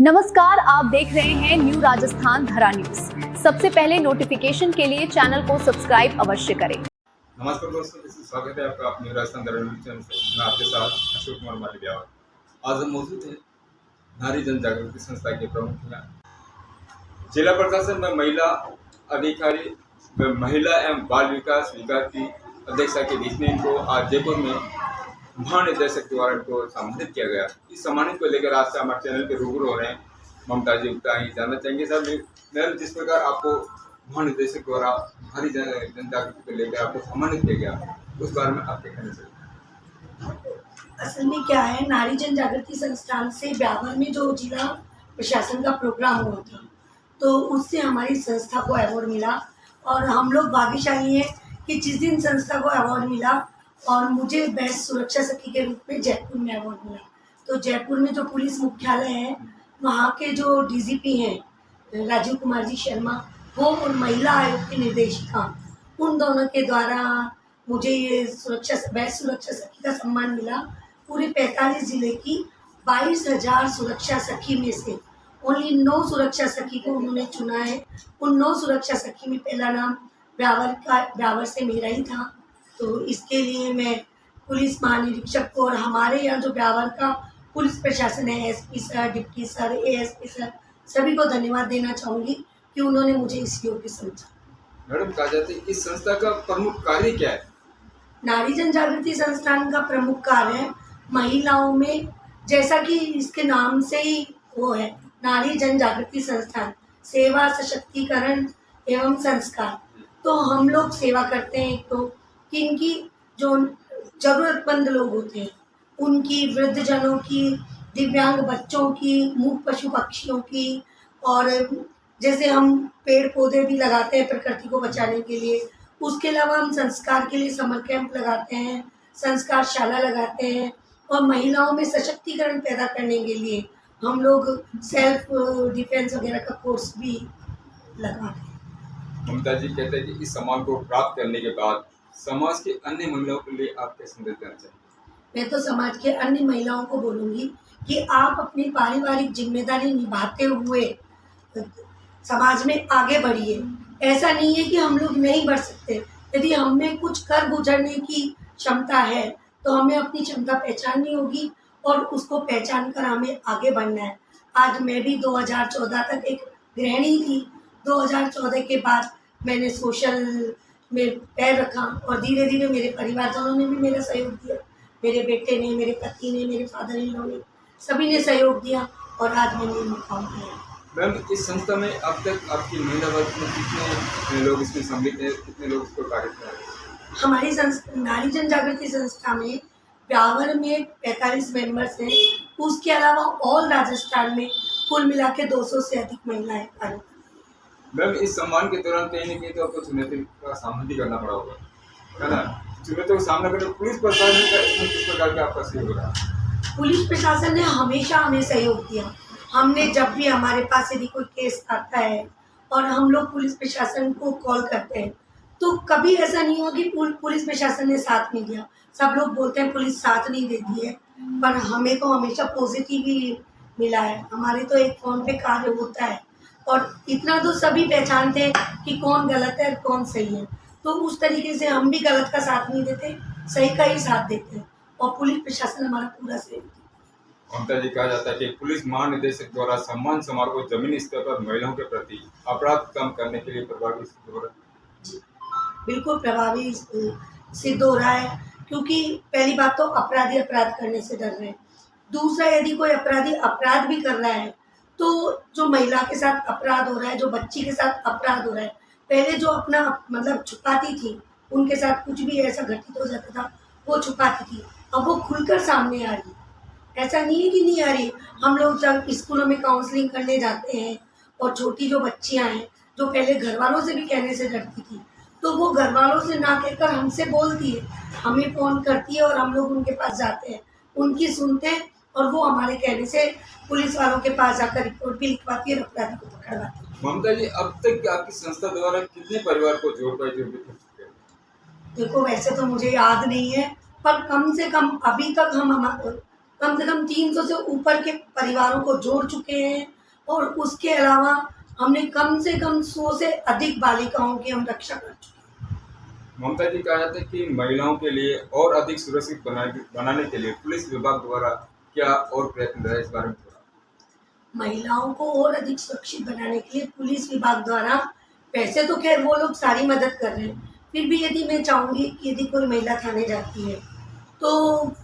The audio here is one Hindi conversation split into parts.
नमस्कार, आप देख रहे हैं न्यू राजस्थान धरा न्यूज। सबसे पहले नोटिफिकेशन के लिए चैनल को सब्सक्राइब अवश्य करें। नमस्कार दोस्तों, स्वागत है आपका अपने राजस्थान धरा न्यूज चैनल से। मैं आपके साथ अशोक कुमार मालिक। आज हम मौजूद हैं नारी जन जागृति संस्था के प्रमुख यहाँ जिला प्रशासन में महिला अधिकारी व महिला एवं बाल विकास विभाग की अध्यक्षा के बीच में इनको आज जयपुर में महानिदेशक द्वारा इनको सम्मानित किया गया। इस सम्मानित को लेकर आज से हमारे चैनल पे रूबरू हो रहे हैं ममता जी गुप्ता। ही जानना चाहेंगे सर, मैम जिस प्रकार आपको महानिदेशक द्वारा भारी जन जागृति को लेकर आपको सम्मानित किया गया, उस बारे में आप क्या कहना चाहिए? असल में क्या है, नारी जन जागृति संस्थान से ब्यावर में जो जिला प्रशासन का प्रोग्राम हुआ था, तो उससे हमारी संस्था को अवार्ड मिला और हम लोग भाग्यशाली हैं कि जिस दिन संस्था को अवार्ड मिला और मुझे बेस्ट सुरक्षा सखी के रूप में जयपुर में अवार्ड मिला। तो जयपुर में जो पुलिस मुख्यालय है, वहाँ के जो डीजीपी हैं राजीव कुमार जी शर्मा, वो और महिला आयोग की निर्देशिका, उन दोनों के द्वारा मुझे ये बेस्ट सुरक्षा सखी का सम्मान मिला। पूरे 45 जिले की 22,000 सुरक्षा सखी में से ओनली 9 सुरक्षा सखी को उन्होंने चुना है। उन 9 सुरक्षा सखी में पहला नाम ब्यावर से मेरा ही था। तो इसके लिए मैं पुलिस महानिरीक्षक को और हमारे यहाँ जो ब्यावर का पुलिस प्रशासन है, SP sir, deputy sir, ASP sir, सभी को धन्यवाद देना चाहूँगी कि उन्होंने मुझे इस योग्य समझा। मैडम, कहा जाता है इस संस्था का प्रमुख कार्य क्या है? नारी जन जागृति संस्थान का प्रमुख कार्य है महिलाओं में, जैसा कि इसके नाम से ही वो है, नारी जन जागृति संस्थान, सेवा, सशक्तिकरण एवं संस्कार। तो हम लोग सेवा करते हैं तो किनकी जो जरूरतमंद लोग होते हैं उनकी, वृद्धजनों की, दिव्यांग बच्चों की, मूक पशु पक्षियों की, और जैसे हम पेड़ पौधे भी लगाते हैं प्रकृति को बचाने के लिए, उसके अलावा हम संस्कार के लिए समर कैंप लगाते हैं, संस्कार शाला लगाते हैं, और महिलाओं में सशक्तिकरण पैदा करने के लिए हम लोग सेल्फ डिफेंस वगैरह का कोर्स भी लगाते हैं। ममता जी कहते हैं कि इस सम्मान को प्राप्त करने के बाद समाज के अन्य महिलाओं के लिए आप क्या संदेश देना चाहेंगे? मैं तो समाज के अन्य महिलाओं को बोलूँगी कि आप अपनी पारिवारिक जिम्मेदारी निभाते हुए समाज में आगे बढ़िए। ऐसा नहीं है कि हम लोग नहीं बढ़ सकते। यदि हमें कुछ कर गुजरने की क्षमता है तो हमें अपनी क्षमता पहचाननी होगी और उसको पहचान कर हमें आगे बढ़ना है। आज मैं भी 2014 तक एक गृहिणी थी। 2014 के बाद मैंने सोशल में पैर रखा और धीरे धीरे मेरे परिवारजनों ने भी मेरा सहयोग दिया। मेरे बेटे ने, मेरे पति ने, मेरे फादर इन लॉ ने, सभी ने सहयोग दिया और आज मैंने ये मुकाम पाया। मैम, इस संस्था में अब तक आपकी महिला वर्ग में कितने लोग इसमें सम्मिलित हैं, कितने लोग इसको कार्य कर रहे हैं? हमारी नारी जन जागृति संस्था में ब्यावर में 45 मेंबर्स हैं। उसके अलावा ऑल राजस्थान में कुल मिला के 200 से अधिक महिलाएं कार्य। मैम, इस सम्मान के दौरान कहीं न कहीं तो आपको चुनौती का सामना भी करना पड़ा होगा, है ना? चुनौतियों का सामना करने पुलिस प्रशासन का इसमें किस प्रकार का आपका सहयोग रहा? पुलिस प्रशासन ने हमेशा हमें सहयोग दिया। हमने जब भी हमारे पास यदि कोई केस आता है और हम लोग पुलिस प्रशासन को कॉल करते हैं, तो कभी ऐसा नहीं हुआ कि पुलिस प्रशासन ने साथ नहीं दिया। सब लोग बोलते हैं पुलिस साथ नहीं देती है, पर हमें तो हमेशा पॉजिटिव ही मिला है। हमारे तो एक फ़ोन पे कार्य होता है और इतना तो सभी पहचानते हैं कि कौन गलत है और कौन सही है। तो उस तरीके से हम भी गलत का साथ नहीं देते, सही का ही साथ देते हैं और पुलिस प्रशासन हमारा पूरा सहयोग देता है। ममता जी, कहा जाता है कि पुलिस महानिदेशक द्वारा सम्मान समारोह को जमीनी स्तर पर महिलाओं के प्रति अपराध कम करने के लिए प्रभावी सिद्ध हो रहा है। बिल्कुल प्रभावी सिद्ध हो रहा है, क्योंकि पहली बात तो अपराधी अपराध करने से डर रहे हैं। दूसरा, यदि कोई अपराधी अपराध भी कर रहा है तो जो महिला के साथ अपराध हो रहा है, जो बच्ची के साथ अपराध हो रहा है, पहले जो अपना मतलब छुपाती थी, उनके साथ कुछ भी ऐसा घटित हो जाता था, वो छुपाती थी, अब वो खुलकर सामने आ रही। ऐसा नहीं है कि नहीं आ रही। हम लोग जब स्कूलों में काउंसलिंग करने जाते हैं और छोटी जो बच्चियां हैं, जो पहले घर वालों से भी कहने से डरती थी, तो वो घर वालों से ना कहकर हमसे बोलती है, हमें फ़ोन करती है और हम लोग उनके पास जाते हैं, उनकी सुनते हैं और वो हमारे कहने से पुलिस वालों के पास जाकर रिपोर्ट भी लिखवाती है और अपराधी को पकड़वाती है। ममता जी, अब तक आपकी संस्था द्वारा कितने परिवार को जोड़ पाए जो विकसित चुके हैं? देखो, वैसे तो मुझे याद नहीं है, पर कम से कम अभी तक हम कम से कम 300 से ऊपर के परिवारों को जोड़ चुके हैं और उसके अलावा हमने कम से कम 100 से अधिक बालिकाओं की हम रक्षा कर चुके हैं। ममता जी कहा जाता है कि महिलाओं के लिए और अधिक सुरक्षित बनाने के लिए पुलिस विभाग द्वारा क्या और प्रयत्न रहे, इस बारे में थोड़ा। महिलाओं को और अधिक सुरक्षित बनाने के लिए पुलिस विभाग द्वारा पैसे तो खैर वो लोग सारी मदद कर रहे हैं, फिर भी यदि मैं चाहूँगी कि यदि कोई महिला थाने जाती है तो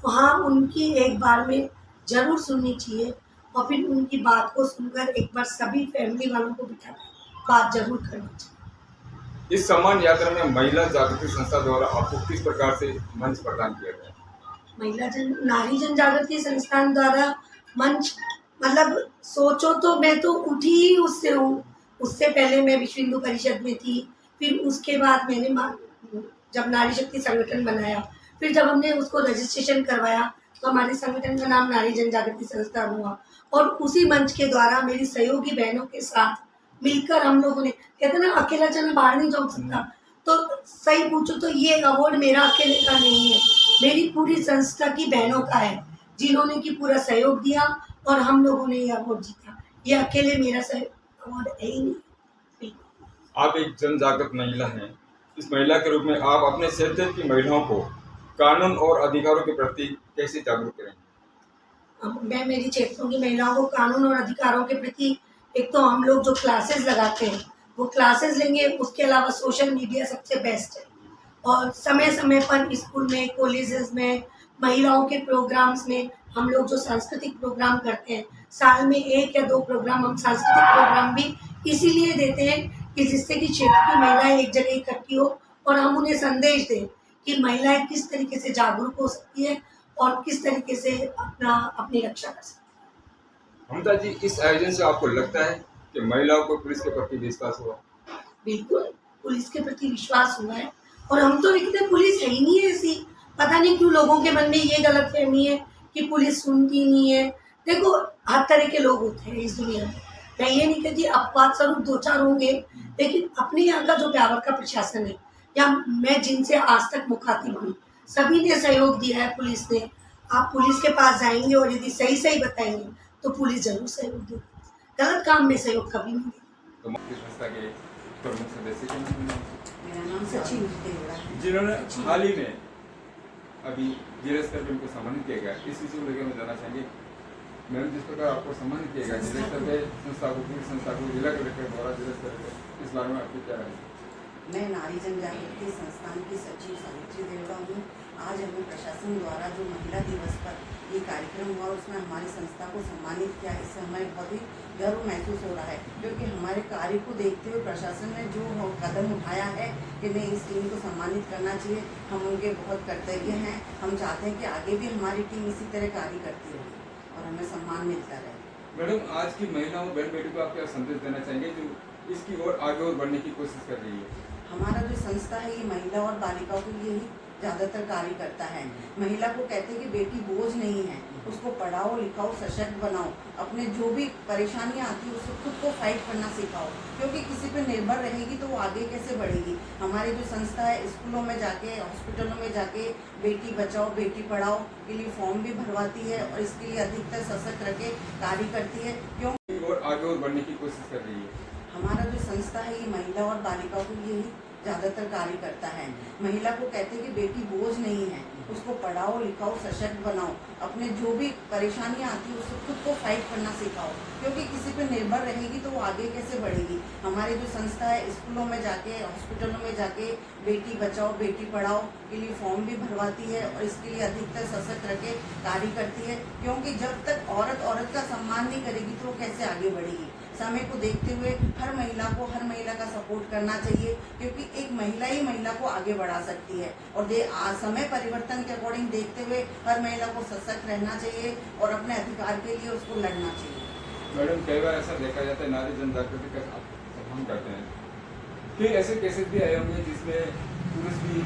वहाँ उनकी एक बार में ज़रूर सुननी चाहिए और फिर उनकी बात को सुनकर एक बार सभी फैमिली वालों को बिठा बात जरूर करनी चाहिए। इस सम्मान यात्रा में महिला जागृति संस्था द्वारा आपको किस प्रकार से मंच प्रदान किया गया? नारी जन जागृति संस्थान द्वारा मंच, मतलब सोचो तो मैं तो उठी ही उससे हूँ। उससे पहले मैं विश्व हिंदू परिषद में थी, फिर उसके बाद मैंने जब नारी शक्ति संगठन बनाया, फिर जब हमने उसको रजिस्ट्रेशन करवाया तो हमारे संगठन का नाम नारी जन जागृति संस्थान हुआ और उसी मंच के द्वारा मेरी सहयोगी बहनों के साथ मिलकर हम लोगों ने, कहते ना अकेला जना बाहर नहीं जा सकता, तो सही पूछो तो ये अवार्ड मेरा अकेले का नहीं है, मेरी पूरी संस्था की बहनों का है जिन्होंने की पूरा सहयोग दिया और हम लोगों ने ये अवार्ड जीता। ये अकेले मेरा अवार्ड है ही नहीं। आप एक जन जागृत महिला हैं, इस महिला के रूप में आप अपने क्षेत्र की महिलाओं को कानून और अधिकारों के प्रति कैसे जागरूक करें? मैं मेरी क्षेत्रों की महिलाओं को कानून और अधिकारों के प्रति, एक तो हम लोग जो क्लासेस लगाते हैं वो क्लासेस लेंगे, उसके अलावा सोशल मीडिया सबसे बेस्ट है और समय समय पर स्कूल में, कॉलेजेस में, महिलाओं के प्रोग्राम्स में हम लोग जो सांस्कृतिक प्रोग्राम करते हैं, साल में 1 या 2 प्रोग्राम हम सांस्कृतिक प्रोग्राम भी इसीलिए देते हैं कि जिससे कि क्षेत्र की महिलाएं एक जगह इकट्ठी हो और हम उन्हें संदेश दें कि महिलाएं किस तरीके से जागरूक हो सकती है और किस तरीके से अपनी रक्षा कर सकती है। ममता जी, इस आयोजन से आपको लगता है कि महिलाओं को पुलिस के प्रति विश्वास हुआ? बिल्कुल, पुलिस के प्रति विश्वास हुआ है और हम तो देखते पुलिस है ही नहीं है ऐसी। पता नहीं क्यों लोगों के मन में ये गलतफहमी है कि पुलिस सुनती नहीं है। देखो, हर तरह के लोग होते हैं इस दुनिया में, मैं ये नहीं कहती अपवाद स्वरूप 2-4 होंगे, लेकिन अपने यहाँ का जो ब्यावर का प्रशासन है या मैं जिनसे आज तक मुखातिब हुई, सभी ने सहयोग दिया है पुलिस ने। आप पुलिस के पास जाएंगे और यदि सही सही बताएंगे तो पुलिस जरूर सहयोग देगी, गलत काम में सहयोग कभी नहीं देगी। तो मुख्य संस्था के प्रमुख सदस्य के नाम? मेरा नाम सचिन देवड़ा है, जिन्होंने हाल ही में अभी जिला स्तर पर उनको सम्मानित किया गया, इस विषय को लेकर मैं जानना चाहेंगे मैम, जिस प्रकार आपको सम्मानित किया गया जिला स्तर पर संस्था को, पूरी संस्था को जिला कलेक्टर द्वारा जिला स्तर पर, इस बारे में आपकी क्या राय है? मैं नारी जन जागृति संस्थान की सचिव सावित्री देवड़ा हूँ। आज हमें प्रशासन द्वारा जो महिला दिवस पर ये कार्यक्रम हुआ उसमें हमारी संस्था को सम्मानित किया, इससे हमें बहुत ही गर्व महसूस हो रहा है क्योंकि हमारे कार्य को देखते हुए प्रशासन ने जो कदम उठाया है कि नहीं, इस टीम को सम्मानित करना चाहिए, हम उनके बहुत कृतज्ञ हैं। हम चाहते हैं कि आगे भी हमारी टीम इसी तरह कार्य करती रहे और हमें सम्मान मिलता रहे। मैडम, आज की महिलाओं बहन बेटी को आप क्या संदेश देना चाहेंगे जो इसकी ओर आगे और बढ़ने की कोशिश कर रही है? हमारा जो संस्था है ये महिला और बालिकाओं के लिए ही ज़्यादातर कार्य करता है। महिला को कहते हैं कि बेटी बोझ नहीं है, उसको पढ़ाओ लिखाओ सशक्त बनाओ, अपने जो भी परेशानियां आती है उसको खुद को फाइट करना सिखाओ, क्योंकि किसी पे निर्भर रहेगी तो वो आगे कैसे बढ़ेगी। हमारी जो संस्था है स्कूलों में जाके, हॉस्पिटलों में जाके बेटी बचाओ बेटी पढ़ाओ के लिए फॉर्म भी भरवाती है और इसके लिए अधिकतर सशक्त रखे कार्य करती है। क्यों और आगे और बढ़ने की कोशिश कर रही है? हमारा जो संस्था है ये महिला और बालिकाओं के लिए ही ज़्यादातर कार्य करता है। महिला को कहते हैं कि बेटी बोझ नहीं है, उसको पढ़ाओ लिखाओ सशक्त बनाओ, अपने जो भी परेशानियां आती है उसको खुद को फाइट करना सिखाओ, क्योंकि किसी पे निर्भर रहेगी तो वो आगे कैसे बढ़ेगी। हमारी जो संस्था है स्कूलों में जाके, हॉस्पिटलों में जाके बेटी बचाओ बेटी पढ़ाओ के लिए फॉर्म भी भरवाती है और इसके लिए अधिकतर सशक्त रखे कार्य करती है, क्योंकि जब तक औरत का सम्मान नहीं करेगी तो वो कैसे आगे बढ़ेगी। समय को देखते हुए हर महिला का सपोर्ट करना चाहिए, क्योंकि एक महिला ही महिला को आगे बढ़ा सकती है और समय परिवर्तन के अकॉर्डिंग देखते हुए हर महिला को सशक्त रहना चाहिए और अपने अधिकार के लिए उसको लड़ना चाहिए। मैडम, कई बार ऐसा देखा जाता है नारी जन जागृति का हम करते हैं कि ऐसे केसेस भी आए होंगे जिसमें पुरुष भी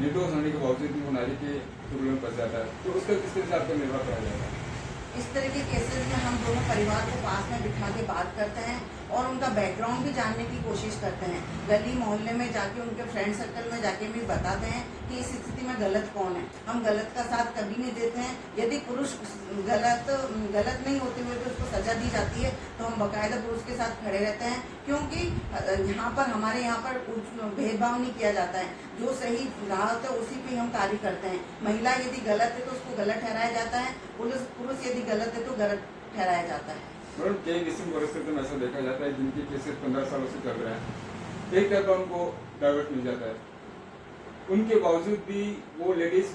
निर्दोष होने के बावजूद भी वो नारी के प्रॉब्लम में फंस जाता है, तो उसका किस तरह से आपको निर्वाह करा जाता है? इस तरह के केसेस में हम दोनों परिवार को पास में बिठा के बात करते हैं और उनका बैकग्राउंड भी जानने की कोशिश करते हैं। गली मोहल्ले में जाके, उनके फ्रेंड सर्कल में जाके भी बताते हैं कि इस स्थिति में गलत कौन है। हम गलत का साथ कभी नहीं देते हैं। यदि पुरुष गलत नहीं होते हुए भी उसको सजा दी जाती है तो हम बाकायदा पुरुष के साथ खड़े रहते हैं, क्योंकि हमारे यहाँ पर भेदभाव नहीं किया जाता है। जो सही राह होता है उसी पे हम कार्य करते हैं। महिला यदि गलत है तो उसको गलत ठहराया जाता है, पुरुष यदि गलत है तो गलत ठहराया जाता है। मैडम, कई किस्म परिस्थिति में ऐसा देखा जाता है जिनके केसेस 15 सालों से चल रहे हैं, एक तरफा उनको डाइवर्स मिल जाता है, उनके बावजूद भी वो लेडीज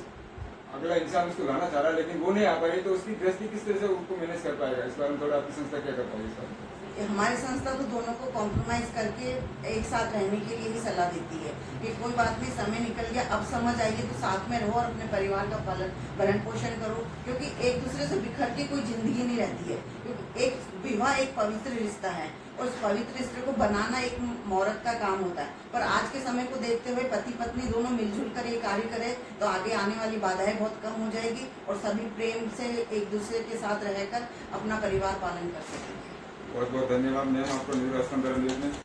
अगला इंसान उसको लाना चाह रहा है लेकिन वो नहीं आ पा रही, तो उसकी गृहस्थी किस तरह से उनको मैनेज कर पाएगा? इस बारे में थोड़ा आपकी संस्था क्या कर पाएगी? इस बारे में हमारी संस्था तो दोनों को कॉम्प्रोमाइज करके एक साथ रहने के लिए ही सलाह देती है कि कोई बात नहीं, समय निकल गया, अब समझ आइए तो साथ में रहो और अपने परिवार का भरण पोषण करो, क्योंकि एक दूसरे से बिखर के कोई जिंदगी नहीं रहती है। क्योंकि एक विवाह एक पवित्र रिश्ता है और उस पवित्र रिश्ते को बनाना एक औरत का काम होता है। पर आज के समय को देखते हुए पति पत्नी दोनों मिलजुल कर ये कार्य करें तो आगे आने वाली बाधाएं बहुत कम हो जाएगी और सभी प्रेम से एक दूसरे के साथ रहकर अपना परिवार पालन कर सकेंगे। बहुत बहुत धन्यवाद मैम, आपको न्यू राजस्थान न्यूज़ में